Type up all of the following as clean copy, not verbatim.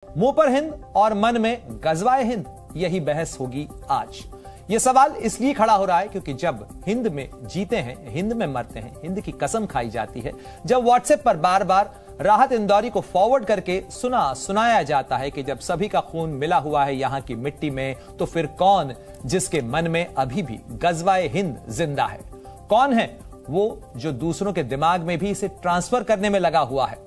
मुंह पर हिंद और मन में गजवाए हिंद, यही बहस होगी आज। यह सवाल इसलिए खड़ा हो रहा है क्योंकि जब हिंद में जीते हैं, हिंद में मरते हैं, हिंद की कसम खाई जाती है, जब व्हाट्सएप पर बार बार राहत इंदौरी को फॉरवर्ड करके सुनाया जाता है कि जब सभी का खून मिला हुआ है यहां की मिट्टी में, तो फिर कौन जिसके मन में अभी भी गजवाए हिंद जिंदा है? कौन है वो जो दूसरों के दिमाग में भी इसे ट्रांसफर करने में लगा हुआ है?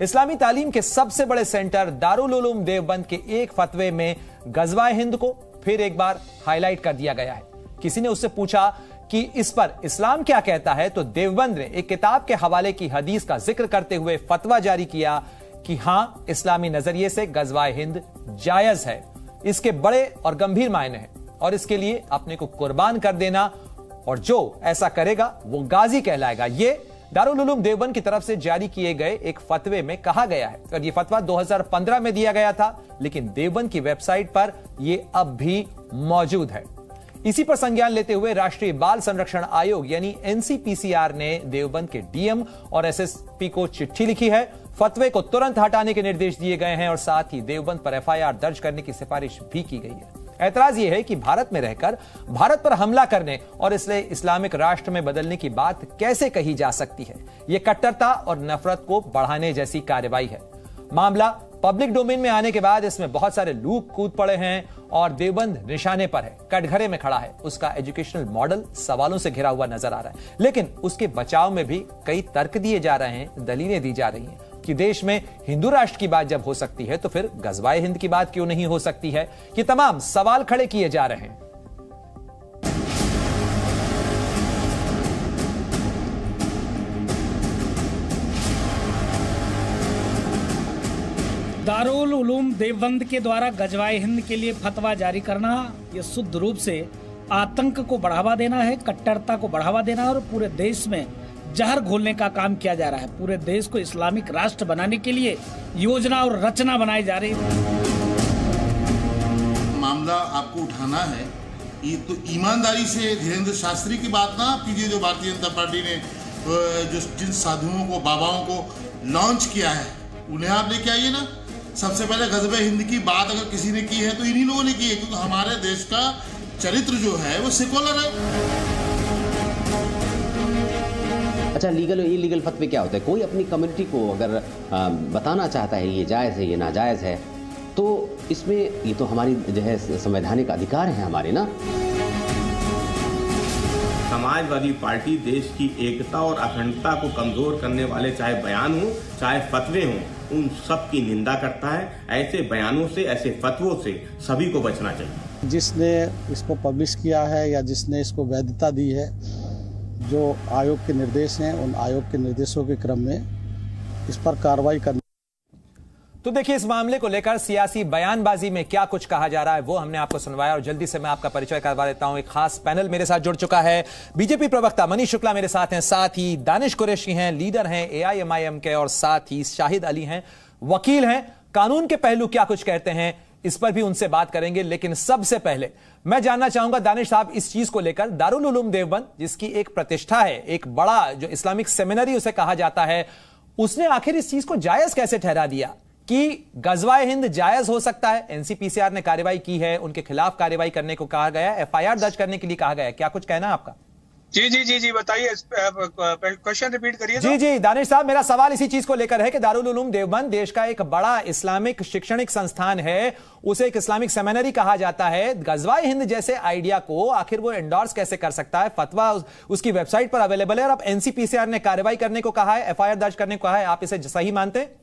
इस्लामी तालीम के सबसे बड़े सेंटर दारुल उलूम देवबंद के एक फतवे में गजवाए हिंद को फिर एक बार हाईलाइट कर दिया गया है। किसी ने उससे पूछा कि इस पर इस्लाम क्या कहता है, तो देवबंद ने एक किताब के हवाले की हदीस का जिक्र करते हुए फतवा जारी किया कि हां, इस्लामी नजरिए से गजवाए हिंद जायज है। इसके बड़े और गंभीर मायने हैं और इसके लिए अपने को कुर्बान कर देना, और जो ऐसा करेगा वो गाजी कहलाएगा। ये दारुल उलूम देवबंद की तरफ से जारी किए गए एक फतवे में कहा गया है और यह फतवा 2015 में दिया गया था, लेकिन देवबंद की वेबसाइट पर यह अब भी मौजूद है। इसी पर संज्ञान लेते हुए राष्ट्रीय बाल संरक्षण आयोग यानी एनसीपीसीआर ने देवबंद के डीएम और एसएसपी को चिट्ठी लिखी है। फतवे को तुरंत हटाने के निर्देश दिए गए हैं और साथ ही देवबंद पर एफआईआर दर्ज करने की सिफारिश भी की गई है। ऐतराज यह है कि भारत में रहकर भारत पर हमला करने और इसलिए इस्लामिक राष्ट्र में बदलने की बात कैसे कही जा सकती है? यह कट्टरता और नफरत को बढ़ाने जैसी कार्रवाई है। मामला पब्लिक डोमेन में आने के बाद इसमें बहुत सारे लोग कूद पड़े हैं और देवबंद निशाने पर है, कटघरे में खड़ा है। उसका एजुकेशनल मॉडल सवालों से घिरा हुआ नजर आ रहा है, लेकिन उसके बचाव में भी कई तर्क दिए जा रहे हैं, दलीलें दी जा रही हैं कि देश में हिंदू राष्ट्र की बात जब हो सकती है तो फिर गजवाए हिंद की बात क्यों नहीं हो सकती है? ये तमाम सवाल खड़े किए जा रहे हैं। दारुल उलूम देवबंद के द्वारा गजवाए हिंद के लिए फतवा जारी करना यह शुद्ध रूप से आतंक को बढ़ावा देना है, कट्टरता को बढ़ावा देना है और पूरे देश में जहर घोलने का काम किया जा रहा है। पूरे देश को इस्लामिक राष्ट्र बनाने के लिए योजना और रचना बनाई जा रही है। मामला आपको उठाना है, ये तो ईमानदारी से धीरेन्द्र शास्त्री की बात ना कीजिए, जो भारतीय जनता पार्टी ने जो जिन साधुओं को, बाबाओं को लॉन्च किया है, उन्हें आप लेके आइए ना। सबसे पहले गजबे हिंद की बात अगर किसी ने की है तो इन्हीं लोगों ने की है, क्योंकि हमारे देश का चरित्र जो है वो सेकुलर है। अच्छा, लीगल और इलीगल फतवे क्या होते हैं? कोई अपनी कम्युनिटी को अगर बताना चाहता है ये जायज़ है, ये नाजायज़ है, तो इसमें ये तो हमारी जो है संवैधानिक अधिकार है हमारे ना। समाजवादी पार्टी देश की एकता और अखंडता को कमजोर करने वाले चाहे बयान हो चाहे फतवे हों, उन सब की निंदा करता है। ऐसे बयानों से, ऐसे फतवों से सभी को बचना चाहिए। जिसने इसको पब्लिश किया है या जिसने इसको वैधता दी है, जो आयोग के निर्देश हैं, उन आयोग के निर्देशों के क्रम में इस पर कार्रवाई करनी। तो देखिए, इस मामले को लेकर सियासी बयानबाजी में क्या कुछ कहा जा रहा है वो हमने आपको सुनवाया और जल्दी से मैं आपका परिचय करवा देता हूं। एक खास पैनल मेरे साथ जुड़ चुका है। बीजेपी प्रवक्ता मनीष शुक्ला मेरे साथ हैं, साथ ही दानिश कुरैशी हैं, लीडर हैं एआईएमआईएम के, और साथ ही शाहिद अली हैं, वकील हैं। कानून के पहलू क्या कुछ कहते हैं इस पर भी उनसे बात करेंगे, लेकिन सबसे पहले मैं जानना चाहूंगा दानिश साहब, इस चीज को लेकर दारुल उलूम देवबंद जिसकी एक प्रतिष्ठा है, एक बड़ा जो इस्लामिक सेमिनरी उसे कहा जाता है, उसने आखिर इस चीज को जायज कैसे ठहरा दिया कि गजवाए हिंद जायज हो सकता है? एनसीपीसीआर ने कार्रवाई की है, उनके खिलाफ कार्रवाई करने को कहा गया, एफआईआर दर्ज करने के लिए कहा गया, क्या कुछ कहना है आपका? जी बताइए, क्वेश्चन रिपीट करिए। जी दानिश साहब, मेरा सवाल इसी चीज को लेकर है कि दारुल उलूम देवबंद देश का एक बड़ा इस्लामिक शैक्षणिक संस्थान है, उसे एक इस्लामिक सेमिनरी कहा जाता है। गजवाए हिंद जैसे आइडिया को आखिर वो एंडोर्स कैसे कर सकता है? फतवा उसकी वेबसाइट पर अवेलेबल है और अब एनसीपीसीआर ने कार्रवाई करने को कहा है, एफआईआर दर्ज करने को कहा है, आप इसे सही मानते हैं?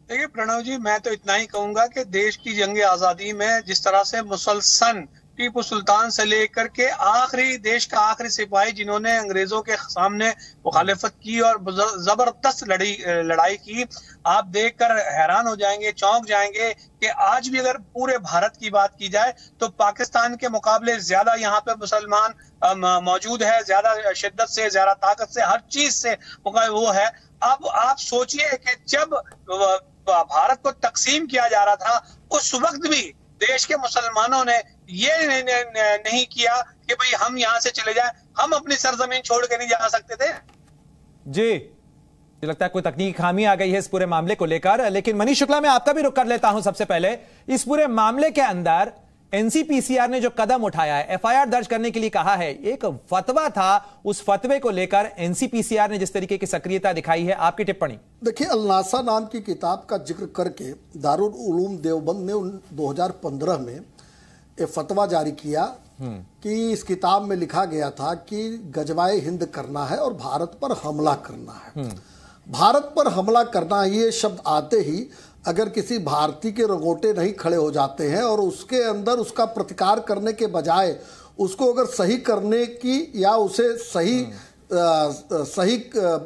देखिए प्रणव जी, मैं तो इतना ही कहूंगा कि देश की जंग आजादी में जिस तरह से मुसलसल टीपू सुल्तान से लेकर के आखिरी देश का आखिरी सिपाही जिन्होंने अंग्रेजों के सामने मुखालिफत की और जबरदस्त लड़ाई की, आप देखकर हैरान हो जाएंगे, चौंक जाएंगे कि आज भी अगर पूरे भारत की बात की जाए तो पाकिस्तान के मुकाबले ज्यादा यहाँ पे मुसलमान मौजूद है, ज्यादा शिद्दत से, ज्यादा ताकत से, हर चीज से वो है। अब आप सोचिए कि जब भारत को तकसीम किया जा रहा था, उस वक्त भी देश के मुसलमानों ने ये नहीं किया कि भाई हम यहां से चले जाएं, हम अपनी सरजमीन छोड़ के नहीं जा सकते थे। जी मुझे लगता है कोई तकनीकी खामी आ गई है इस पूरे मामले को लेकर। लेकिन मनीष शुक्ला, मैं आपका भी रुख कर लेता हूं। सबसे पहले इस पूरे मामले के अंदर एनसीपीसीआर ने जो कदम उठाया है, एफआईआर दर्ज करने के लिए कहा है, एक फतवा था, उस फतवे को लेकर एनसीपीसीआर ने जिस तरीके की सक्रियता दिखाई है, आपकी टिप्पणी? देखिए, अल-नासा नाम की किताब का जिक्र करके दारुल उलूम देवबंद ने 2015 में एक फतवा जारी किया कि इस किताब में लिखा गया था कि गजवाए हिंद करना है और भारत पर हमला करना है। भारत पर हमला करना, ये शब्द आते ही अगर किसी भारतीय के रंगोटे नहीं खड़े हो जाते हैं और उसके अंदर उसका प्रतिकार करने के बजाय उसको अगर सही करने की या उसे सही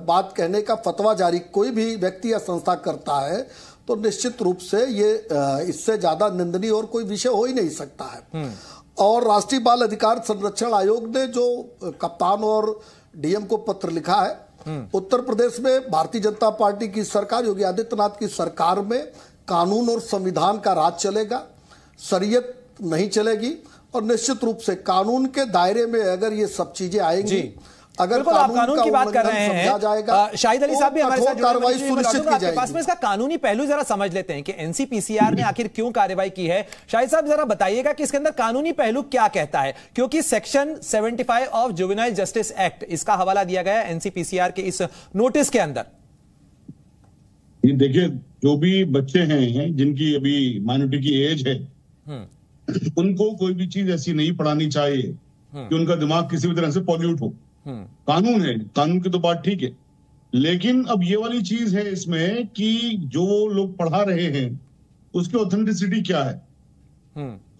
बात कहने का फतवा जारी कोई भी व्यक्ति या संस्था करता है, तो निश्चित रूप से ये इससे ज्यादा निंदनीय और कोई विषय हो ही नहीं सकता है। और राष्ट्रीय बाल अधिकार संरक्षण आयोग ने जो कप्तान और डीएम को पत्र लिखा है, उत्तर प्रदेश में भारतीय जनता पार्टी की सरकार, योगी आदित्यनाथ की सरकार में कानून और संविधान का राज चलेगा, शरीयत नहीं चलेगी। और निश्चित रूप से कानून के दायरे में अगर ये सब चीजें आएंगी, अगर कानून की बात कर रहे हैं, शाहिद अली साहब भी हमारे साथ कार्रवाई सुनिश्चित की जाएगी। पास में इसका कानूनी पहलू जरा समझ लेते हैं कि एनसीपीसीआर ने आखिर क्यों कार्रवाई की है। शाहिद साहब जरा बताइएगा कि इसके अंदर कानूनी पहलू क्या कहता है, क्योंकि section 75 of juvenile justice act, इसका हवाला दिया गया है एनसीपीसीआर के इस नोटिस के अंदर। ये देखिए, जो भी बच्चे हैं जिनकी अभी माइनॉरिटी की एज है, उनको कोई भी चीज ऐसी नहीं पढ़ानी चाहिए कि उनका दिमाग किसी भी तरह से पॉल्यूट हो। कानून है, कानून की तो बात ठीक है, लेकिन अब ये वाली चीज है इसमें कि जो लोग पढ़ा रहे हैं उसकी ऑथेंटिसिटी क्या है,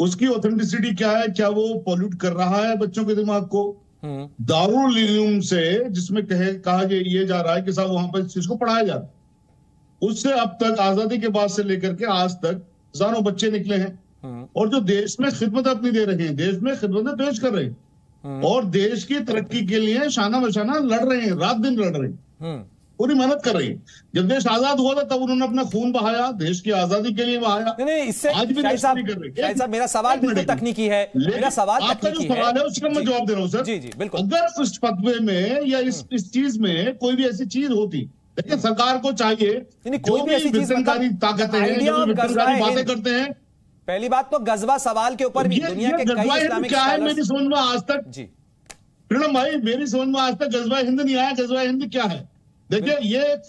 उसकी ऑथेंटिसिटी क्या है, क्या वो पॉल्यूट कर रहा है बच्चों के दिमाग को? दारुल उलूम से जिसमें कहा ये जा रहा है कि साहब वहां पर इस चीज को पढ़ाया जा रहा है, उससे अब तक आजादी के बाद से लेकर के आज तक हजारों बच्चे निकले हैं और जो देश में खिदमत अपनी दे रहे हैं, देश में खिदमत पेश कर रहे हैं और देश की तरक्की के लिए शाना बशाना लड़ रहे हैं, रात दिन लड़ रहे हैं, पूरी मेहनत कर रही है। जब देश आजाद हुआ था तब उन्होंने अपना खून बहाया, देश की आजादी के लिए बहाया। नहीं, इससे आज भी देश नहीं कर रहे। साहब, मेरा सवाल बिल्कुल तकनीकी है, मेरा सवाल आपका जो सवाल है उसका मैं जवाब दे रहा हूँ सर। जी जी बिल्कुल। अगर उस फतवे में या इस चीज में कोई भी ऐसी चीज होती, देखिए सरकार को चाहिए कोई भी ऐसी विघटनकारी ताकतें हैं, जो विघटनकारी बातें करते हैं। पहली बात तो गजवा सवाल के ऊपर भी दुनिया के कई इस्लामिक क्या है, मेरी समझ में आज तक जी प्रणम भाई, मेरी समझ में आज तक गजवा हिंद नहीं आया। गजवा हिंद क्या है? देखिए, ये एक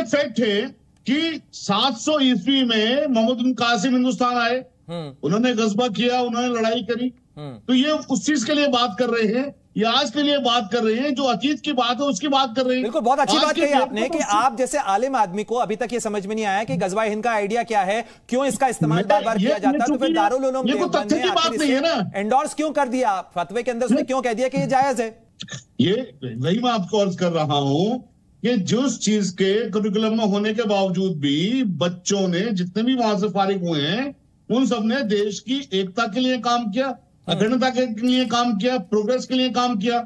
फैक्ट है कि 700 ईस्वी में मोहम्मद बिन कासिम हिंदुस्तान आए, उन्होंने गजबा किया, उन्होंने लड़ाई करी। तो ये उस चीज के लिए बात कर रहे हैं, ये आज के लिए बात कर रहे हैं, जो अतीत की बात है उसकी बात कर रहे हैं। बिल्कुल, बहुत अच्छी बात कही आपने कि आप जैसे आलिम आदमी को अभी तक ये समझ में नहीं आया कि गजवा हिंद का आइडिया क्या है, क्यों इसका इस्तेमाल बार बार किया जाता है, तो फिर दारुल उलूम देवबंद ने आखिर एंडोर्स क्यों कर दिया फतवे के अंदर, उसने क्यों कह दिया कि ये जायज है? ये वही मैं आपको अर्ज कर रहा हूं कि जिस चीज के करिकुलम में होने के बावजूद भी बच्चों ने, जितने भी वहां से फारिग हुए हैं, उन सब ने देश की एकता के लिए काम किया, अखंडता के लिए काम किया, प्रोग्रेस के लिए काम किया।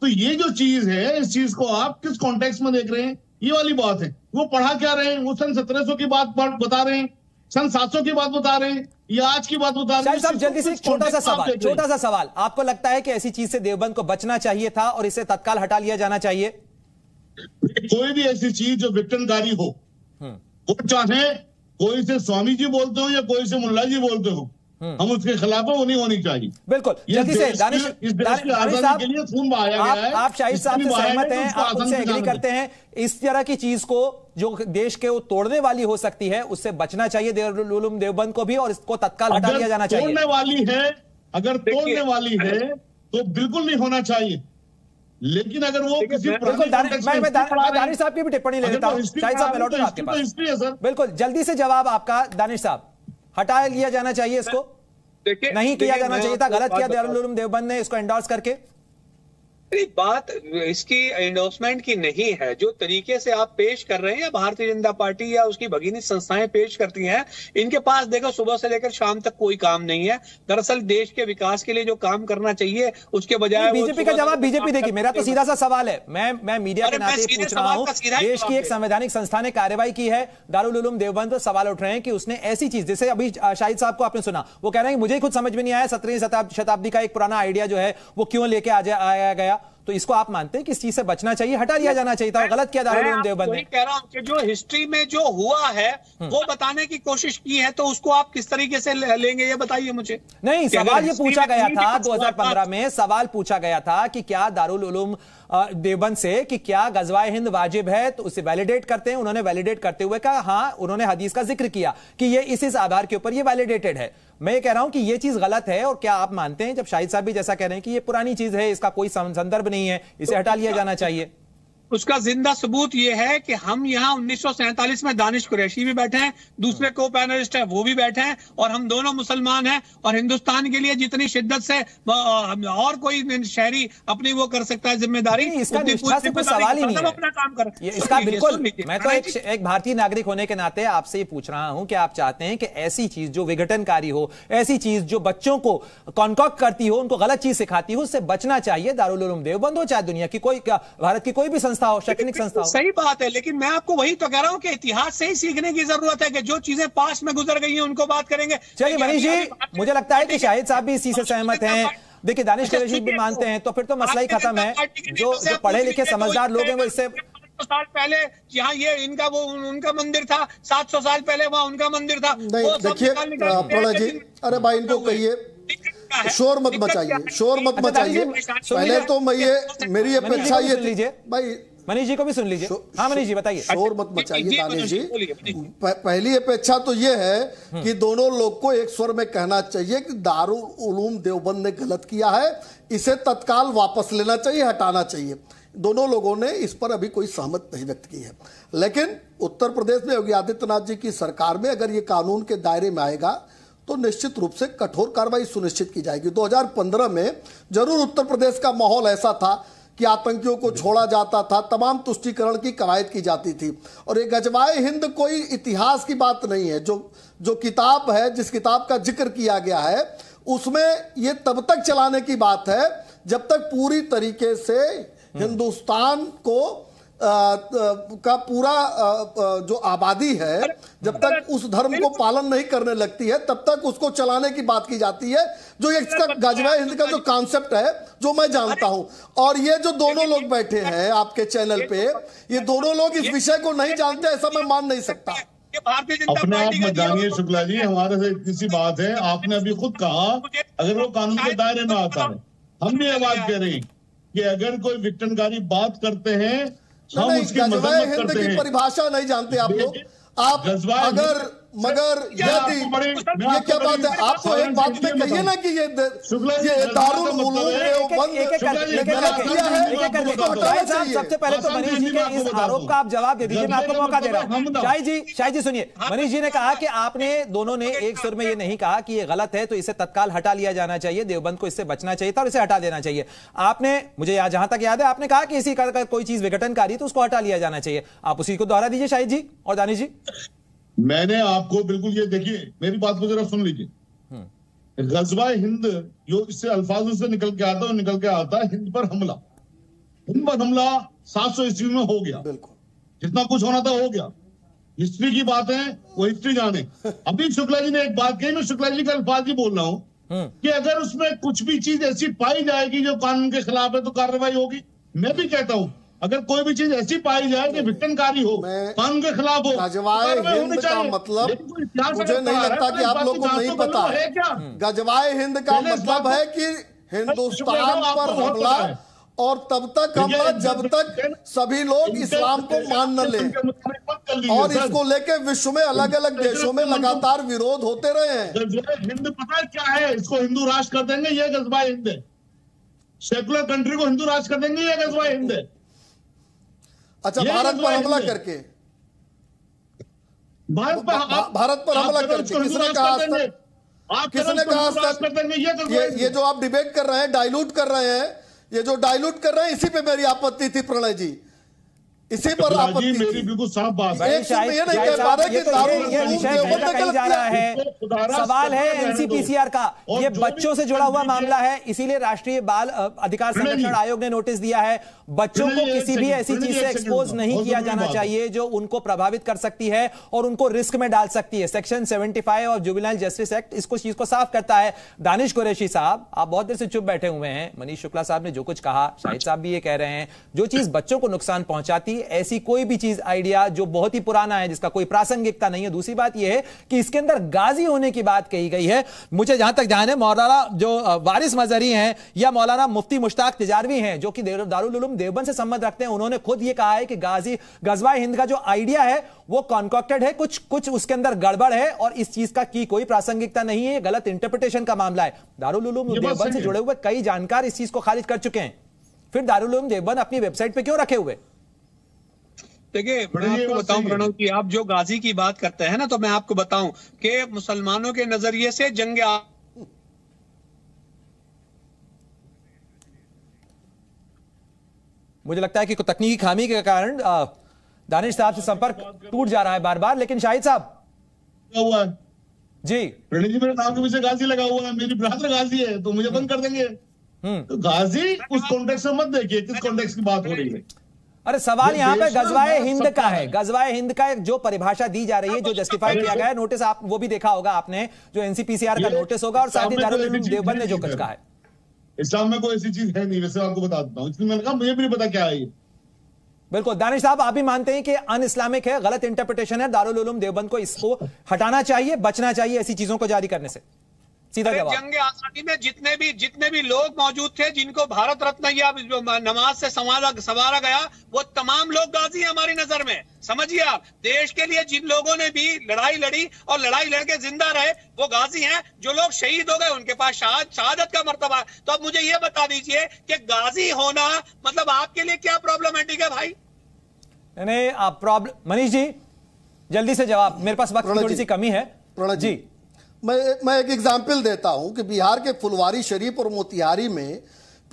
तो ये जो चीज है, इस चीज को आप किस कॉन्टेक्स्ट में देख रहे हैं, ये वाली बात है। वो पढ़ा क्या रहे हैं? वो सन 1700 की बात बता रहे हैं, सन 700 की बात बता रहे हैं, या आज की बात बता रहे हैं? साहब, जल्दी से छोटा सा सवाल, आपको लगता है कि ऐसी चीज से देवबंद को बचना चाहिए था और इसे तत्काल हटा लिया जाना चाहिए? कोई भी ऐसी चीज जो विघटनकारी हो, वो चाहे कोई से स्वामी जी बोलते हो या कोई से मुल्ला जी बोलते हो, हम उसके खिलाफ वो नहीं होनी चाहिए। बिल्कुल, जल्दी से दानिश साहब, के लिए खून बहाया गया है। आप शाहिद साहब से सहमत हैं, आप उनसे एग्री करते हैं, इस तरह की चीज को जो देश के तोड़ने वाली हो सकती है उससे बचना चाहिए दारुल उलूम देवबंद को भी, और इसको तत्काल हटा दिया जाना चाहिए? तोड़ने वाली है, अगर तोड़ने वाली है तो बिल्कुल नहीं होना चाहिए, लेकिन अगर वो किसी मैं दानिश साहब की भी टिप्पणी ले लेता हूं। शाहिद साहब, मैं लौटूंगा आपके पास। बिल्कुल, जल्दी से जवाब आपका दानिश साहब। हटा लिया जाना चाहिए इसको, नहीं किया जाना चाहिए था, गलत किया दारुल उलूम देवबंद ने इसको एंडोर्स करके? बात इसकी एंडोर्समेंट की नहीं है। जो तरीके से आप पेश कर रहे हैं, या भारतीय जनता पार्टी या उसकी भगिनी संस्थाएं पेश करती हैं, इनके पास देखो सुबह से लेकर शाम तक कोई काम नहीं है। दरअसल देश के विकास के लिए जो काम करना चाहिए उसके बजाय बीजेपी का जवाब बीजेपी देगी। मेरा तो सीधा सा सवाल है, मैं मीडिया के नाते पूछ रहा हूं, देश की एक संवैधानिक संस्था ने कार्रवाई की है, दारुल उलूम देवबंद पर सवाल उठ रहे हैं कि उसने ऐसी चीज, जैसे अभी शाहिद साहब को आपने सुना, वो कह रहे हैं कि मुझे खुद समझ में नहीं आया 17वीं शताब्दी का एक पुराना आइडिया जो है वो क्यों लेके आया गया। तो इसको आप मानते हैं कि इस चीज से बचना चाहिए, हटा लिया जाना चाहिए था, और गलत किया दारुल उलूम देवबंद ने? कह रहा हूं कि जो हिस्ट्री में जो हुआ है वो बताने की कोशिश की है, तो उसको आप किस तरीके से लेंगे ये बताइए मुझे। नहीं, सवाल ये पूछा गया था 2015 में, सवाल पूछा गया था कि क्या दारुल उलूम देवबंद से कि क्या गजवाए हिंद वाजिब है, तो उसे वैलिडेट करते हैं। उन्होंने वैलिडेट करते हुए कहा हाँ, उन्होंने हदीस का जिक्र किया कि ये इस आधार के ऊपर ये वैलिडेटेड है। मैं ये कह रहा हूं कि ये चीज गलत है, और क्या आप मानते हैं, जब शाहिद साहब भी जैसा कह रहे हैं कि ये पुरानी चीज है, इसका कोई संदर्भ नहीं है, इसे हटा लिया जाना चाहिए? उसका जिंदा सबूत ये है कि हम यहाँ 1947 में दानिश कुरैशी भी बैठे हैं, दूसरे को पैनलिस्ट है वो भी बैठे हैं, और हम दोनों मुसलमान हैं, और हिंदुस्तान के लिए जितनी शिद्दत से और कोई शहरी अपनी वो कर सकता है जिम्मेदारी, इसका निष्ठा से कोई सवाल ही नहीं है, अपना काम कर। इसका बिल्कुल, मैं तो एक भारतीय नागरिक होने के नाते आपसे ये पूछ रहा हूं कि आप चाहते हैं कि ऐसी चीज जो विघटनकारी हो, ऐसी चीज जो बच्चों को कॉन्कॉक्ट करती हो, उनको गलत चीज सिखाती हो, उससे बचना चाहिए। दारुल उलूम देवबंद हो चाहे दुनिया की कोई, भारत की कोई भी संस्था हो, शैक्षणिक संस्था हो। सही बात है, लेकिन मैं आपको वही तो कह रहा हूं कि इतिहास से ही सीखने की जरूरत है कि जो चीजें पास में गुजर गई हैं उनको बात करेंगे। चलिए मनीष जी, मुझे लगता है कि शाहिद साहब भी इसी से सहमत हैं, देखिए दानिश कुरैशी भी मानते हैं, तो फिर तो मसला ही खत्म है। जो पढ़े लिखे समझदार लोग हैं वो इससे साल पहले यहाँ ये इनका वो उनका मंदिर था, 700 साल पहले वहाँ उनका मंदिर था। नहीं देखिए प्रणय जी, अरे भाई इनको कहिए शोर मत मचाइए, शोर मत मचाइए। पहले तो मैं ये मेरी अपेक्षा ये लीजिए भाई, मनीष जी को भी सुन लीजिए। हाँ मनीष जी बताइए। शोर मत मचाइए दानिश जी। पहली अपेक्षा तो ये है कि दोनों लोग को एक स्वर में कहना चाहिए कि दारुल उलूम देवबंद ने गलत किया है, इसे तत्काल वापस लेना चाहिए, हटाना चाहिए। दोनों लोगों ने इस पर अभी कोई सहमत नहीं व्यक्त की है, लेकिन उत्तर प्रदेश में योगी आदित्यनाथ जी की सरकार में अगर ये कानून के दायरे में आएगा तो निश्चित रूप से कठोर कार्रवाई सुनिश्चित की जाएगी। 2015 में जरूर उत्तर प्रदेश का माहौल ऐसा था कि आतंकियों को छोड़ा जाता था, तमाम तुष्टीकरण की कवायद की जाती थी, और ये गजवाए हिंद कोई इतिहास की बात नहीं है। जो किताब है, जिस किताब का जिक्र किया गया है, उसमें ये तब तक चलाने की बात है जब तक पूरी तरीके से हिंदुस्तान को का पूरा जो आबादी है, जब तक उस धर्म को पालन नहीं करने लगती है, तब तक उसको चलाने की बात की जाती है। जो इसका गजवाए हिंद का जो कॉन्सेप्ट है, जो मैं जानता हूं, और ये जो दोनों लोग बैठे हैं आपके चैनल पे, ये दोनों लोग इस विषय को नहीं जानते, ऐसा मैं मान नहीं सकता। अपने आप में जानिए शुक्ला जी, हमारे से इतनी सी बात है, आपने अभी खुद कहा अगर वो कानून के दायरे में आता है, हम भी ये बात कह रहे हैं कि अगर कोई विघटनकारी बात करते हैं, हम उसकी मजम्मत करते हैं। परिभाषा नहीं जानते आप लोग, आप अगर मगर यदि ये क्या बात है, आपको एक बात में कहिए ना कि ये दारुल उलूम देवबंद सबसे पहले तो मनीष जी के इस आरोप का आप जवाब दे दीजिए, मैं आपको मौका दे रहा हूं। शाहिद जी सुनिए, मनीष जी ने कहा कि आपने दोनों ने एक सुर में ये नहीं कहा कि ये गलत है तो इसे तत्काल हटा लिया जाना चाहिए, देवबंद को इससे बचना चाहिए था और इसे हटा देना चाहिए। आपने, मुझे जहां तक याद है, आपने कहा कि इसी का कोई चीज विघटनकारी तो उसको हटा लिया जाना चाहिए। आप उसी को दोहरा दीजिए शाहिद जी और दानिश जी। मैंने आपको बिल्कुल, ये देखिए मेरी बात को जरा सुन लीजिए। गजवाए हिंद जो इससे अल्फाजों से निकल के आता है, निकल के आता है हिंद पर हमला। हिंद पर हमला 700 ईस्वी में हो गया, बिल्कुल जितना कुछ होना था हो गया। हिस्ट्री की बात है, वो हिस्ट्री जाने। अभी शुक्ला जी ने एक बात कही, मैं शुक्ला जी का अल्फाज ही बोल रहा हूं कि अगर उसमें कुछ भी चीज ऐसी पाई जाएगी जो कानून के खिलाफ है तो कार्रवाई होगी। मैं भी कहता हूं अगर कोई भी चीज ऐसी पाई जाए कि विघटनकारी हो, कानून के खिलाफ हो, गजवाए हिंद का मतलब मुझे नहीं लगता कि आप लोग को नहीं पता है। गजवाए हिंद का मतलब है कि हिंदुस्तान पर हमला, और तब तक हमला जब तक सभी लोग इस्लाम को मान न ले, और इसको लेके विश्व में अलग अलग देशों में लगातार विरोध होते रहे हैं। हिंद पता क्या है, इसको हिंदू राष्ट्र कर देंगे, ये गजवाए हिंद है। सेकुलर कंट्री को हिंदू राष्ट्र कर देंगे, ये गजवाए हिंद है। अच्छा, भारत पर हमला करके, भारत पर हमला करके किसने कहा आज तक? किसने कहा आज तक? ये जो आप डिबेट कर रहे हैं, डाइल्यूट कर रहे हैं, ये जो डाइल्यूट कर रहे हैं, इसी पे मेरी आपत्ति थी प्रणय जी। इसी पर आपत्ति मेरी बिल्कुल साफ बात है। एक सुन ये नहीं कह पा रहे कि सवाल है एनसीपीसीआर का, ये बच्चों से जुड़ा हुआ मामला है, इसीलिए राष्ट्रीय बाल अधिकार संरक्षण आयोग ने नोटिस दिया है बच्चों को किसी भी ऐसी चीज से एक्सपोज नहीं किया जाना चाहिए जो उनको प्रभावित कर सकती है और उनको रिस्क में डाल सकती है। सेक्शन 75 और जुवेनाइल जस्टिस एक्ट इसको चीज को साफ करता है। दानिश कुरैशी साहब, आप बहुत देर से चुप बैठे हुए हैं। मनीष शुक्ला साहब ने जो कुछ कहा, शाहिद साहब भी ये कह रहे हैं, जो चीज बच्चों को नुकसान पहुंचाती ऐसी कोई भी चीज आइडिया जो बहुत ही पुराना है, जिसका कोई प्रासंगिकता नहीं है। दूसरी बात यह है कि इसके अंदर गाजी होने की बात कही गई है। मुझे जहां तक ध्यान है, मौलाना जो वारिस मजहरी हैं या मौलाना मुफ्ती मुश्ताक तिजारवी हैं जो कि दारुल उलूम देवबंद से संबंध रखते हैं, उन्होंने खुद ये कहा है कि गजवाए हिंद का जो आइडिया है वो कॉन्कॉक्टेड है, कुछ उसके अंदर गड़बड़ है और इस चीज का की कोई प्रासंगिकता नहीं है, गलत इंटरप्रिटेशन का मामला है। दारुल उलूम देवबंद से जुड़े हुए कई जानकार इस चीज को खारिज कर चुके हैं, फिर दारुल उलूम देवबंद अपनी वेबसाइट पे क्यों रखे हुए? देखिए, मैं आपको बताऊं प्रणव कि आप जो गाजी की बात करते हैं ना, तो मैं आपको बताऊं कि मुसलमानों के नजरिए से जंग मुझे लगता है कि तकनीकी खामी के कारण दानिश साहब से संपर्क टूट जा रहा है बार बार। लेकिन शाहिद साहब हुआ है जी, प्रणीत जी मेरे नाम के पीछे गाजी लगा हुआ है, मेरी ब्रादर गाजी है, तो मुझे बंद कर देंगे। तो गाजी उस कॉन्टेक्स्ट में मत देखिए किस कॉन्टेक्स्ट की बात हो रही है। अरे सवाल यहाँ पे गजवाए हिंद का है, गजवाए हिंद का जो परिभाषा दी जा रही है, जो जस्टिफाई किया गया है, नोटिस आप वो भी देखा होगा आपने, जो एनसीपीसीआर का नोटिस होगा और साथ ही दारुल उलूम देवबंद ने जो कुछ कहा है। इस्लाम में कोई ऐसी चीज है नहीं, वैसे आपको बता देता हूँ, इसलिए मैंने कहा मुझे भी नहीं पता क्या है ये। बिल्कुल दानिश साहब, आप भी मानते हैं कि अन इस्लामिक है, गलत इंटरप्रिटेशन है, दारुल उलूम देवबंद को इसको हटाना चाहिए, बचना चाहिए ऐसी चीजों को जारी करने से? सीधा जवाब। जंग आजादी में जितने भी लोग मौजूद थे जिनको भारत रत्न या नमाज से संवारा गया, वो तमाम लोग गाजी हैं हमारी नजर में। समझिए आप, देश के लिए जिन लोगों ने भी लड़ाई लड़ी और लड़ाई लड़के जिंदा रहे वो गाजी हैं। जो लोग शहीद हो गए उनके पास शहादत का मर्तबा है। तो अब मुझे ये बता दीजिए कि गाजी होना मतलब आपके लिए क्या प्रॉब्लमेटिक है भाई? नहीं, आप प्रॉब्लम, मनीष जी जल्दी से जवाब, मेरे पास वक्त की थोड़ी सी कमी है। जी, मैं एक एग्जाम्पल देता हूं कि बिहार के फुलवारी शरीफ और मोतिहारी में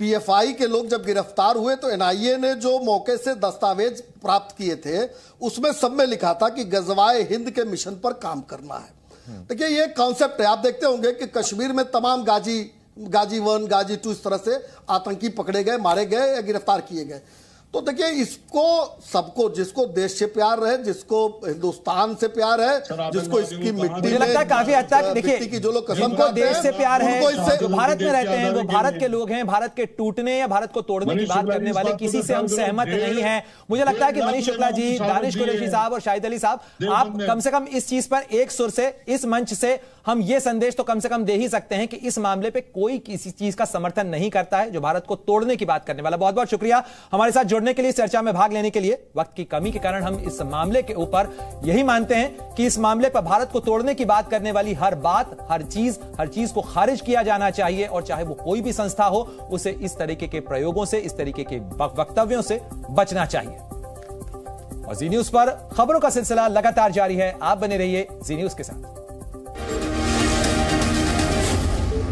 पीएफआई के लोग जब गिरफ्तार हुए तो एनआईए ने जो मौके से दस्तावेज प्राप्त किए थे उसमें सब में लिखा था कि गजवाए हिंद के मिशन पर काम करना है। देखिए, ये कॉन्सेप्ट है। आप देखते होंगे कि कश्मीर में तमाम गाजी 1, गाजी 2 इस तरह से आतंकी पकड़े गए, मारे गए या गिरफ्तार किए गए। तो देखिए, इसको सबको, जिसको देश से प्यार है, जिसको हिंदुस्तान से प्यार है, जिसको इसकी मिट्टी, मुझे लगता है काफी हद तक देखिए, जो लोग जिनको देश से प्यार है, जो भारत में रहते हैं, वो भारत के लोग हैं। भारत के टूटने या भारत को तोड़ने की बात करने वाले किसी से हम सहमत नहीं हैं। मुझे लगता है कि मनीष शुक्ला जी, दानिश कुरैशी साहब और शाहिद अली साहब, आप कम से कम इस चीज पर एक सुर से, इस मंच से हम ये संदेश तो कम से कम दे ही सकते हैं कि इस मामले पे कोई किसी चीज का समर्थन नहीं करता है जो भारत को तोड़ने की बात करने वाला। बहुत बहुत शुक्रिया हमारे साथ जुड़ने के लिए, चर्चा में भाग लेने के लिए। वक्त की कमी के कारण हम इस मामले के ऊपर यही मानते हैं कि इस मामले पर भारत को तोड़ने की बात करने वाली हर बात, हर चीज को खारिज किया जाना चाहिए और चाहे वो कोई भी संस्था हो, उसे इस तरीके के प्रयोगों से, इस तरीके के वक्तव्यों से बचना चाहिए। और जी न्यूज पर खबरों का सिलसिला लगातार जारी है, आप बने रहिए जी न्यूज के साथ।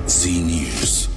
जी न्यूज।